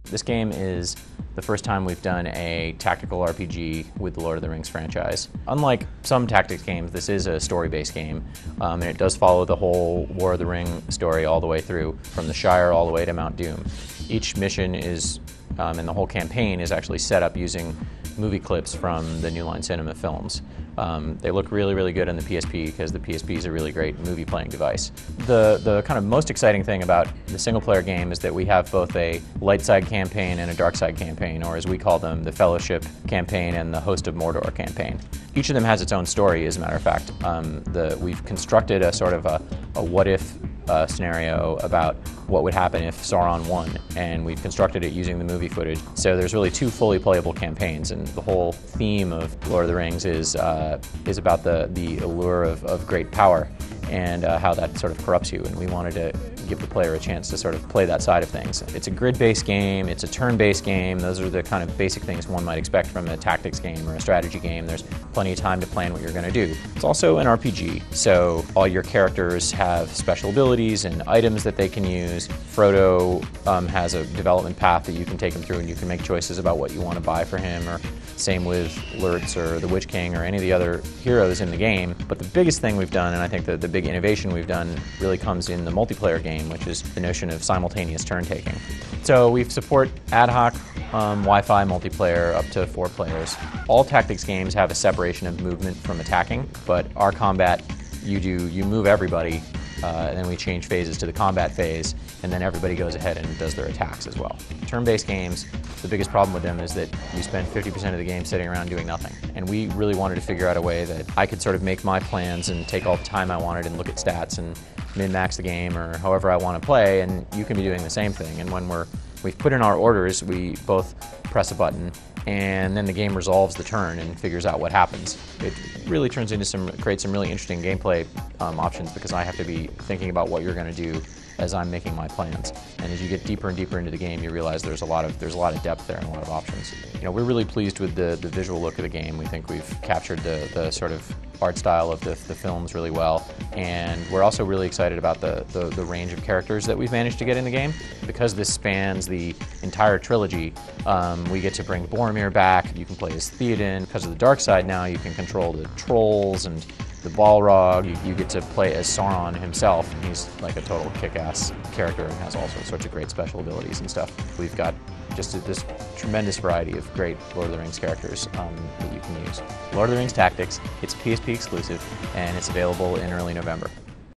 This game is the first time we've done a tactical RPG with the Lord of the Rings franchise. Unlike some tactics games, this is a story-based game, and it does follow the whole War of the Ring story all the way through, from the Shire all the way to Mount Doom. Each mission is, and the whole campaign is actually set up using movie clips from the New Line Cinema films. They look really, really good on the PSP because the PSP is a really great movie playing device. The kind of most exciting thing about the single player game is that we have both a light side campaign and a dark side campaign, or as we call them, the Fellowship campaign and the Host of Mordor campaign. Each of them has its own story, as a matter of fact. We've constructed a sort of a what if scenario about what would happen if Sauron won, and we've constructed it using the movie footage. So there's really two fully playable campaigns, and the whole theme of Lord of the Rings is about the allure of great power and how that sort of corrupts you, and we wanted to give the player a chance to sort of play that side of things. It's a grid-based game, it's a turn-based game. Those are the kind of basic things one might expect from a tactics game or a strategy game. There's plenty of time to plan what you're going to do. It's also an RPG, so all your characters have special abilities and items that they can use. Frodo has a development path that you can take him through, and you can make choices about what you want to buy for him, or same with Lurtz or the Witch King or any of the other heroes in the game. But the biggest thing we've done, and I think the big innovation we've done, really comes in the multiplayer game, which is the notion of simultaneous turn-taking. So we support ad hoc Wi-Fi multiplayer up to 4 players. All tactics games have a separation of movement from attacking, but our combat, you move everybody, and then we change phases to the combat phase, and then everybody goes ahead and does their attacks as well. Turn-based games, the biggest problem with them is that you spend 50% of the game sitting around doing nothing. And we really wanted to figure out a way that I could sort of make my plans and take all the time I wanted and look at stats and min-max the game or however I want to play, and you can be doing the same thing. And when we've put in our orders, we both press a button, and then the game resolves the turn and figures out what happens. It really turns into creates some really interesting gameplay options, because I have to be thinking about what you're going to do as I'm making my plans. And as you get deeper and deeper into the game, you realize there's a lot of depth there and a lot of options. You know, we're really pleased with the visual look of the game. We think we've captured the sort of art style of the films really well, and we're also really excited about the range of characters that we've managed to get in the game. Because this spans the entire trilogy, we get to bring Boromir back. You can play as Theoden. Because of the dark side now, you can control the trolls and the Balrog. You get to play as Sauron himself, and he's like a total kick-ass character and has all sorts of great special abilities and stuff. We've got just this tremendous variety of great Lord of the Rings characters that you can use. Lord of the Rings Tactics, it's a PSP exclusive, and it's available in early November.